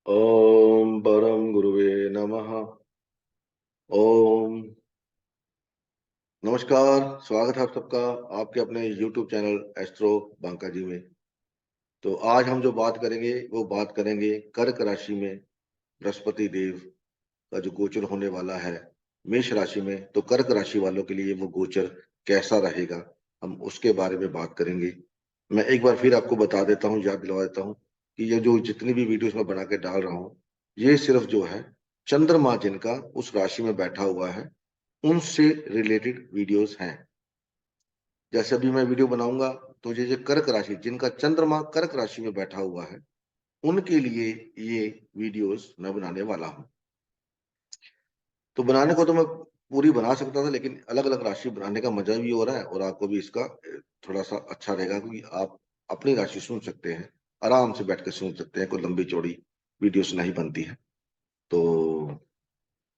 ओम परम गुरुवे नमः। ओम नमस्कार। स्वागत है आप सबका आपके अपने YouTube चैनल एस्ट्रो बांका जी में। तो आज हम जो बात करेंगे वो बात करेंगे कर्क राशि में बृहस्पति देव का जो गोचर होने वाला है मेष राशि में। तो कर्क राशि वालों के लिए वो गोचर कैसा रहेगा, हम उसके बारे में बात करेंगे। मैं एक बार फिर आपको बता देता हूँ, याद दिलवा देता हूँ कि ये जो जितनी भी वीडियोस मैं बना के डाल रहा हूँ, ये सिर्फ जो है चंद्रमा जिनका उस राशि में बैठा हुआ है उनसे रिलेटेड वीडियोस हैं। जैसे अभी मैं वीडियो बनाऊंगा तो ये जो कर्क राशि जिनका चंद्रमा कर्क राशि में बैठा हुआ है उनके लिए ये वीडियोस मैं बनाने वाला हूं। तो बनाने को तो मैं पूरी बना सकता था, लेकिन अलग अलग राशि बनाने का मजा भी हो रहा है और आपको भी इसका थोड़ा सा अच्छा रहेगा, क्योंकि आप अपनी राशि सुन सकते हैं, आराम से बैठ कर सुन सकते हैं, कोई लंबी चौड़ी वीडियोस नहीं बनती है। तो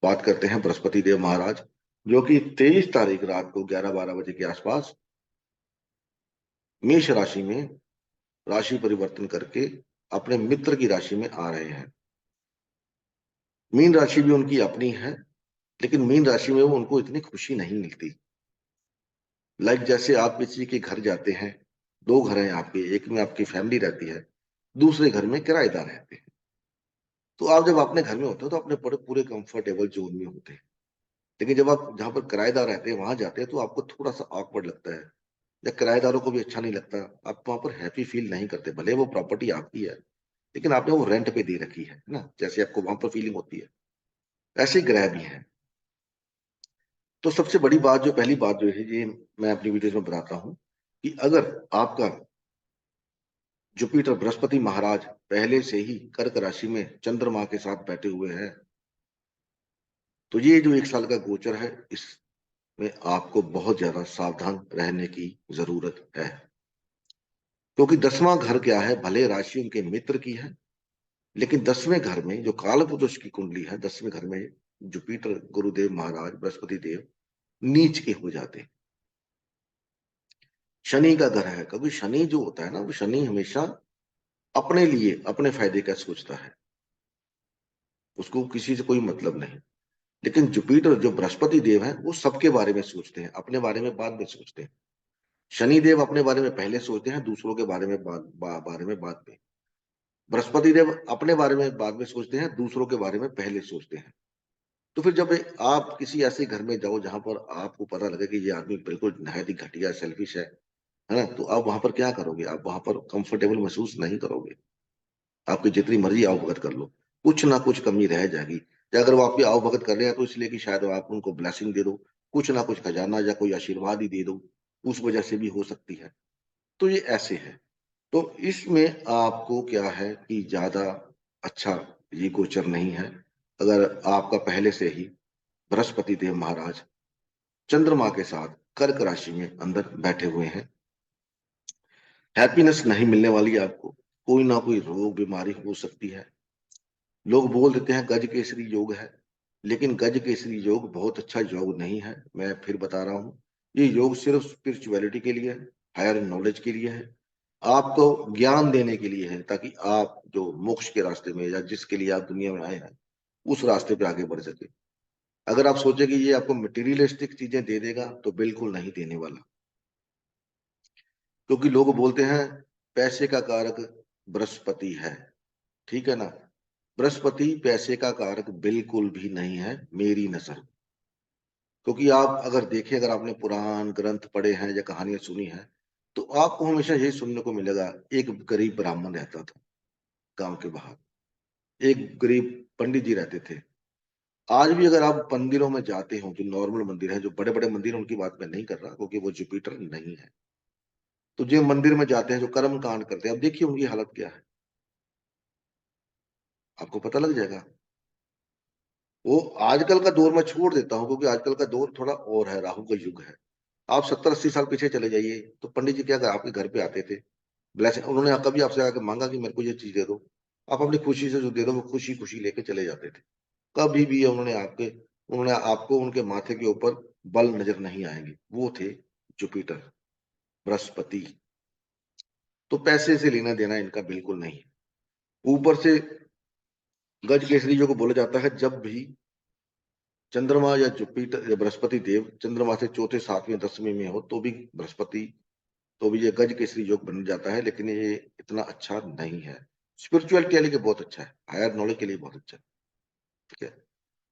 बात करते हैं बृहस्पति देव महाराज, जो कि 23 तारीख रात को 11-12 बजे के आसपास मेष राशि में राशि परिवर्तन करके अपने मित्र की राशि में आ रहे हैं। मीन राशि भी उनकी अपनी है, लेकिन मीन राशि में वो उनको इतनी खुशी नहीं मिलती। लाइक जैसे आप किसी के घर जाते हैं, दो घर हैं आपके, एक में आपकी फैमिली रहती है, दूसरे घर में किराएदार रहते हैं। तो आप जब अपने घर में होते हो तो अपने पूरे पूरे कंफर्टेबल जोन में होते हैं। लेकिन जब आप जहां पर किराएदार रहते हैं वहां जाते हैं तो आपको थोड़ा सा ऑकवर्ड लगता है, या किराएदारों को भी अच्छा नहीं लगता। आप वहां पर हैप्पी फील नहीं करते, भले वो प्रॉपर्टी आपकी है लेकिन आपने वो रेंट पे दे रखी है ना, जैसे आपको वहां पर फीलिंग होती है, ऐसे ही ग्रह भी है। तो सबसे बड़ी बात, जो पहली बात जो है ये मैं अपनी वीडियोस में बताता हूँ कि अगर आपका जुपिटर बृहस्पति महाराज पहले से ही कर्क राशि में चंद्रमा के साथ बैठे हुए हैं, तो ये जो 1 साल का गोचर है इसमें आपको बहुत ज्यादा सावधान रहने की जरूरत है। क्योंकि 10वां घर क्या है, भले राशि उनके मित्र की है, लेकिन 10वें घर में जो काल पुरुष की कुंडली है, 10वें घर में जुपिटर गुरुदेव महाराज बृहस्पति देव नीच के हो जाते हैं। शनि का घर है, क्योंकि शनि जो होता है ना, वो शनि हमेशा अपने लिए अपने फायदे का सोचता है, उसको किसी से कोई मतलब नहीं। लेकिन जुपिटर जो बृहस्पति देव है वो सबके बारे में सोचते हैं, अपने बारे में बाद में सोचते हैं। शनि देव अपने बारे में पहले सोचते हैं, दूसरों के बारे में बारे में बाद में। बृहस्पति देव अपने बारे में बाद में सोचते हैं, दूसरों के बारे में पहले सोचते हैं। तो फिर जब आप किसी ऐसे घर में जाओ जहां पर आपको पता लगे कि ये आदमी बिल्कुल नहायत ही घटिया सेल्फिश है ना, तो आप वहां पर क्या करोगे? आप वहां पर कंफर्टेबल महसूस नहीं करोगे। आपकी जितनी मर्जी आवभगत कर लो, कुछ ना कुछ कमी रह जाएगी। या अगर वो आपकी आवभगत कर रहे हैं तो इसलिए कि शायद आप उनको ब्लेसिंग दे दो, कुछ ना कुछ खजाना या कोई आशीर्वाद ही दे दो, उस वजह से भी हो सकती है। तो ये ऐसे है। तो इसमें आपको क्या है कि ज्यादा अच्छा ये गोचर नहीं है। अगर आपका पहले से ही बृहस्पति देव महाराज चंद्रमा के साथ कर्क राशि में अंदर बैठे हुए हैं, हैप्पीनेस नहीं मिलने वाली है आपको। कोई ना कोई रोग बीमारी हो सकती है। लोग बोल देते हैं गज केसरी योग है, लेकिन गज केसरी योग बहुत अच्छा योग नहीं है। मैं फिर बता रहा हूँ, ये योग सिर्फ स्पिरिचुअलिटी के लिए है, हायर नॉलेज के लिए है, आपको ज्ञान देने के लिए है, ताकि आप जो मोक्ष के रास्ते में या जिसके लिए आप दुनिया में आए हैं उस रास्ते पे आगे बढ़ सके। अगर आप सोचे कि ये आपको मटेरियलिस्टिक चीजें दे देगा, तो बिल्कुल नहीं देने वाला। क्योंकि लोग बोलते हैं पैसे का कारक बृहस्पति है, ठीक है ना। बृहस्पति पैसे का कारक बिल्कुल भी नहीं है मेरी नजर। क्योंकि आप अगर देखें, अगर आपने पुराण ग्रंथ पढ़े हैं या कहानियां सुनी हैं, तो आपको हमेशा यही सुनने को मिलेगा, एक गरीब ब्राह्मण रहता था गांव के बाहर, एक गरीब पंडित जी रहते थे। आज भी अगर आप मंदिरों में जाते हो, जो नॉर्मल मंदिर है, जो बड़े बड़े मंदिर हैं, उनकी बात मैं नहीं कर रहा क्योंकि वो जुपिटर नहीं है, तो जो मंदिर में जाते हैं, जो कर्म कांड करते हैं, अब देखिए उनकी हालत क्या है, आपको पता लग जाएगा। वो आजकल का दौर मैं छोड़ देता हूँ, क्योंकि आजकल का दौर थोड़ा और है, राहु का युग है। आप 70-80 साल पीछे चले जाइए, तो पंडित जी क्या कर आपके घर पे आते थे, ब्लेसिंग उन्होंने कभी आपसे आके मांगा कि मेरे को ये चीज दे दो? आप अपनी खुशी से जो दे दो वो खुशी खुशी लेके चले जाते थे। कभी भी उन्होंने आपको उनके माथे के ऊपर बल नजर नहीं आएंगे। वो थे जुपिटर बृहस्पति। तो पैसे से लेना देना इनका बिल्कुल नहीं है। ऊपर से गज केसरी योग को बोला जाता है जब भी चंद्रमा या जुपिटर या बृहस्पति देव चंद्रमा से चौथे सातवें दसवें में हो तो भी बृहस्पति, तो भी ये गज केसरी योग बन जाता है, लेकिन ये इतना अच्छा नहीं है। स्पिरिचुअलिटी के लिए बहुत अच्छा है, हायर नॉलेज के लिए बहुत अच्छा है। ठीक है,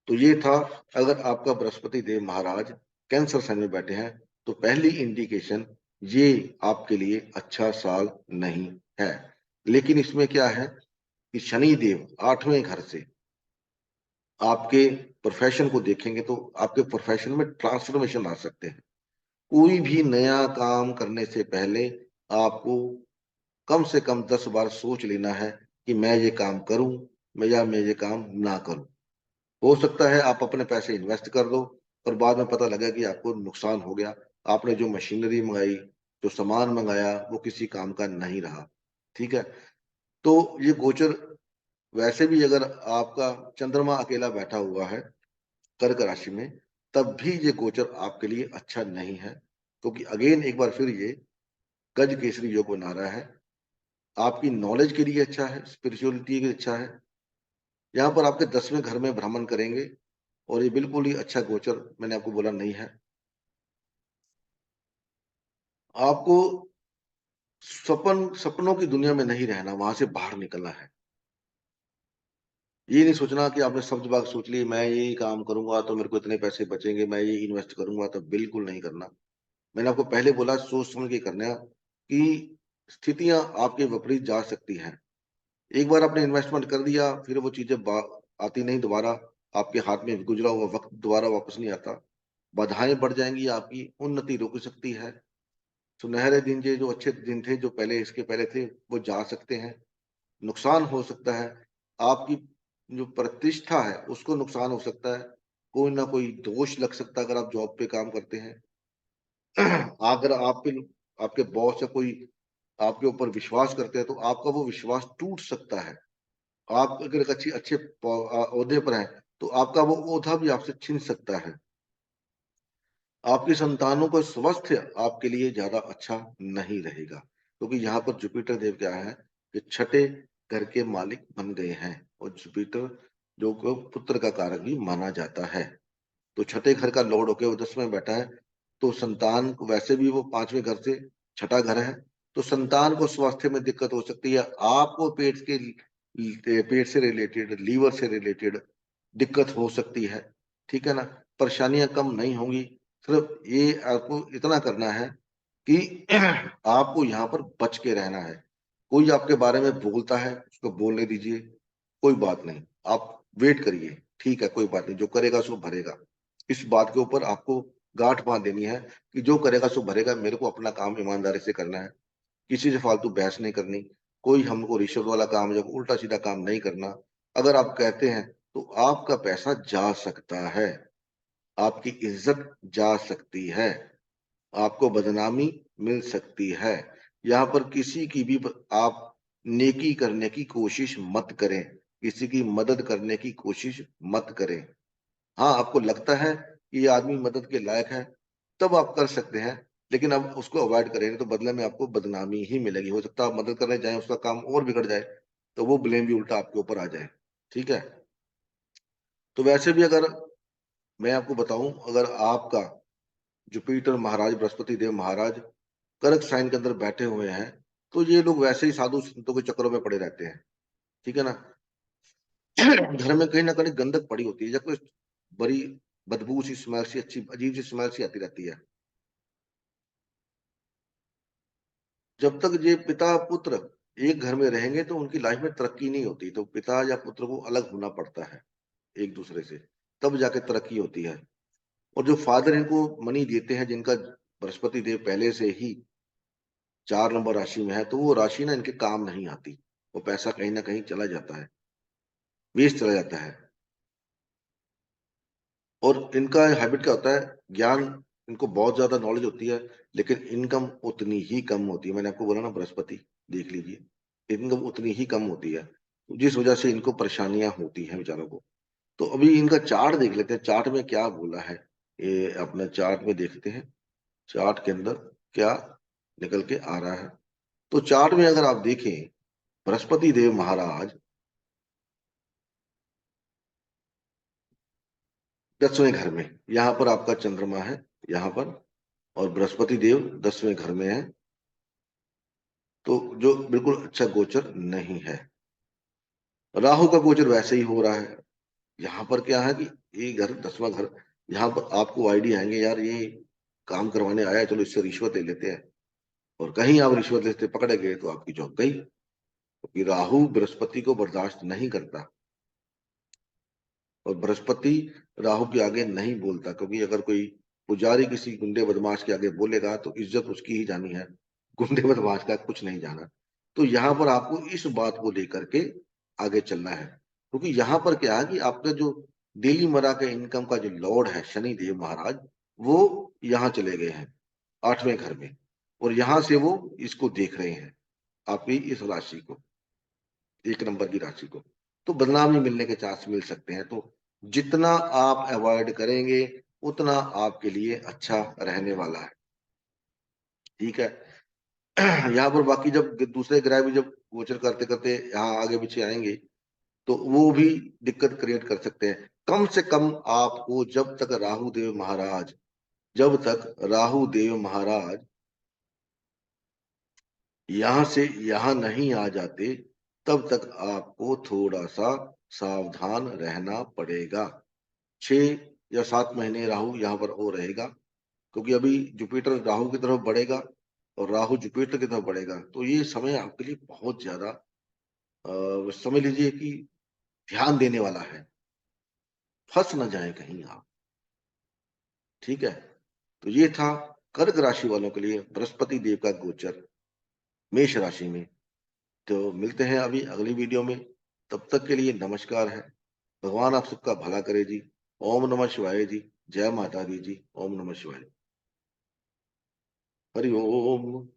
तो ये था। अगर आपका बृहस्पति देव महाराज कैंसर साइन में बैठे हैं तो पहली इंडिकेशन ये आपके लिए अच्छा साल नहीं है। लेकिन इसमें क्या है कि शनि देव आठवें घर से आपके प्रोफेशन को देखेंगे तो आपके प्रोफेशन में ट्रांसफॉर्मेशन आ सकते हैं। कोई भी नया काम करने से पहले आपको कम से कम 10 बार सोच लेना है कि मैं ये काम करूं मैं ये काम ना करूं। हो सकता है आप अपने पैसे इन्वेस्ट कर दो और बाद में पता लगा कि आपको नुकसान हो गया। आपने जो मशीनरी मंगाई, जो सामान मंगाया, वो किसी काम का नहीं रहा। ठीक है, तो ये गोचर वैसे भी अगर आपका चंद्रमा अकेला बैठा हुआ है कर्क राशि में, तब भी ये गोचर आपके लिए अच्छा नहीं है, क्योंकि अगेन एक बार फिर ये गज केसरी योग बना रहा है। आपकी नॉलेज के लिए अच्छा है, स्पिरिचुअलिटी के लिए अच्छा है। यहाँ पर आपके 10वें घर में भ्रमण करेंगे और ये बिल्कुल ही अच्छा गोचर मैंने आपको बोला नहीं है। आपको सपनों की दुनिया में नहीं रहना, वहां से बाहर निकलना है। ये नहीं सोचना कि आपने सब बात सोच ली, मैं ये काम करूंगा तो मेरे को इतने पैसे बचेंगे, मैं ये इन्वेस्ट करूंगा, तो बिल्कुल नहीं करना। मैंने आपको पहले बोला सोच समझ के करना कि स्थितियां आपके विपरीत जा सकती हैं। एक बार आपने इन्वेस्टमेंट कर दिया, फिर वो चीजें आती नहीं दोबारा। आपके हाथ में गुजरा हुआ वक्त दोबारा वापस नहीं आता। बाधाएं बढ़ जाएंगी, आपकी उन्नति रुक सकती है। सुनहरे दिन जो जो अच्छे दिन थे, जो पहले इसके पहले थे, वो जा सकते हैं। नुकसान हो सकता है। आपकी जो प्रतिष्ठा है उसको नुकसान हो सकता है। कोई ना कोई दोष लग सकता है अगर आप जॉब पे काम करते हैं। अगर आपके बॉस या कोई आपके ऊपर विश्वास करते हैं तो आपका वो विश्वास टूट सकता है। आप अगर एक अच्छे अच्छे ओहदे पर हैं तो आपका वो ओहदा भी आपसे छीन सकता है। आपकी संतानों का स्वास्थ्य आपके लिए ज्यादा अच्छा नहीं रहेगा, क्योंकि यहाँ पर जुपिटर देव क्या है कि छठे घर के मालिक बन गए हैं। और जुपिटर जो को पुत्र का कारक भी माना जाता है, तो छठे घर का लॉर्ड होके वो 10वें में बैठा है। तो संतान को वैसे भी वो 5वें घर से छठा घर है, तो संतान को स्वास्थ्य में दिक्कत हो सकती है। आपको पेट से रिलेटेड, लीवर से रिलेटेड दिक्कत हो सकती है। ठीक है ना, परेशानियां कम नहीं होंगी। सिर्फ ये आपको इतना करना है कि आपको यहाँ पर बच के रहना है। कोई आपके बारे में बोलता है उसको बोलने दीजिए, कोई बात नहीं, आप वेट करिए। ठीक है, कोई बात नहीं, जो करेगा सो भरेगा। इस बात के ऊपर आपको गांठ बांध देनी है कि जो करेगा सो भरेगा। मेरे को अपना काम ईमानदारी से करना है, किसी से फालतू बहस नहीं करनी, कोई हमको रिश्वत वाला काम या उल्टा सीधा काम नहीं करना। अगर आप कहते हैं तो आपका पैसा जा सकता है, आपकी इज्जत जा सकती है, आपको बदनामी मिल सकती है। यहाँ पर किसी की भी आप नेकी करने की कोशिश मत करें, किसी की मदद करने की कोशिश मत करें। हाँ, आपको लगता है कि ये आदमी मदद के लायक है, तब आप कर सकते हैं। लेकिन अब उसको अवॉइड करें, नहीं तो बदले में आपको बदनामी ही मिलेगी। हो सकता है आप मदद करने जाए, उसका काम और बिगड़ जाए, तो वो ब्लेम भी उल्टा आपके ऊपर आ जाए। ठीक है, तो वैसे भी अगर मैं आपको बताऊं, अगर आपका जुपिटर महाराज, बृहस्पति देव महाराज कर्क साइन के अंदर बैठे हुए हैं, तो ये लोग वैसे ही साधु संतों के चक्करों में पड़े रहते हैं। ठीक है ना, घर में कहीं ना कहीं गंदक पड़ी होती है, या कोई बड़ी बदबू सी स्मेल सी, अच्छी अजीब सी स्मेल सी आती रहती है। जब तक ये पिता पुत्र एक घर में रहेंगे तो उनकी लाइफ में तरक्की नहीं होती, तो पिता या पुत्र को अलग होना पड़ता है एक दूसरे से, तब जाके तरक्की होती है। और जो फादर इनको मनी देते हैं, जिनका बृहस्पति देव पहले से ही 4 नंबर राशि में है, तो वो राशि ना इनके काम नहीं आती। वो पैसा कहीं ना कहीं चला जाता है, वेस्ट चला जाता है। और इनका हैबिट क्या होता है, ज्ञान, इनको बहुत ज्यादा नॉलेज होती है, लेकिन इनकम उतनी ही कम होती है। मैंने आपको बोला ना, बृहस्पति देख लीजिए, इनकम उतनी ही कम होती है, जिस वजह से इनको परेशानियां होती हैं बेचारों को। तो अभी इनका चार्ट देख लेते हैं, चार्ट में क्या बोला है। ये अपने चार्ट में देखते हैं, चार्ट के अंदर क्या निकल के आ रहा है। तो चार्ट में अगर आप देखें, बृहस्पति देव महाराज 10वें घर में, यहाँ पर आपका चंद्रमा है यहाँ पर, और बृहस्पति देव 10वें घर में है, तो जो बिल्कुल अच्छा गोचर नहीं है। राहु का गोचर वैसे ही हो रहा है। यहाँ पर क्या है कि ये घर 10वां घर, यहाँ पर आपको आइडिया आएंगे यार ये काम करवाने आया है, चलो इससे रिश्वत ले लेते हैं, और कहीं आप रिश्वत लेते पकड़े गए तो आपकी जॉब गई, क्योंकि राहु बृहस्पति को बर्दाश्त नहीं करता, और बृहस्पति राहु के आगे नहीं बोलता, क्योंकि अगर कोई पुजारी किसी गुंडे बदमाश के आगे बोलेगा तो इज्जत उसकी ही जानी है, गुंडे बदमाश का कुछ नहीं जाना। तो यहाँ पर आपको इस बात को लेकर के आगे चलना है, क्योंकि यहाँ पर क्या है कि आपका जो डेली मरा के इनकम का जो लॉर्ड है शनि देव महाराज, वो यहाँ चले गए हैं 8वें घर में, और यहाँ से वो इसको देख रहे हैं आपकी इस राशि को, 1 नंबर की राशि को। तो बदनामी मिलने के चांस मिल सकते हैं, तो जितना आप अवॉइड करेंगे उतना आपके लिए अच्छा रहने वाला है। ठीक है। यहाँ पर बाकी जब दूसरे ग्रह भी जब गोचर करते करते यहाँ आगे पीछे आएंगे तो वो भी दिक्कत क्रिएट कर सकते हैं। कम से कम आपको जब तक राहु देव महाराज यहां से यहां नहीं आ जाते, तब तक आपको थोड़ा सा सावधान रहना पड़ेगा। 6 या 7 महीने राहु यहाँ पर वो रहेगा, क्योंकि अभी जुपिटर राहु की तरफ बढ़ेगा और राहु जुपिटर की तरफ बढ़ेगा, तो ये समय आपके लिए बहुत ज्यादा समझ लीजिए कि ध्यान देने वाला है, फंस ना जाए कहीं आप। ठीक है। तो ये था कर्क राशि वालों के लिए बृहस्पति देव का गोचर मेष राशि में। तो मिलते हैं अभी अगली वीडियो में, तब तक के लिए नमस्कार है। भगवान आप सबका भला करे जी। ओम नमः शिवाय जी। जय माता दी जी। ओम नमः शिवाय। हरि ओम।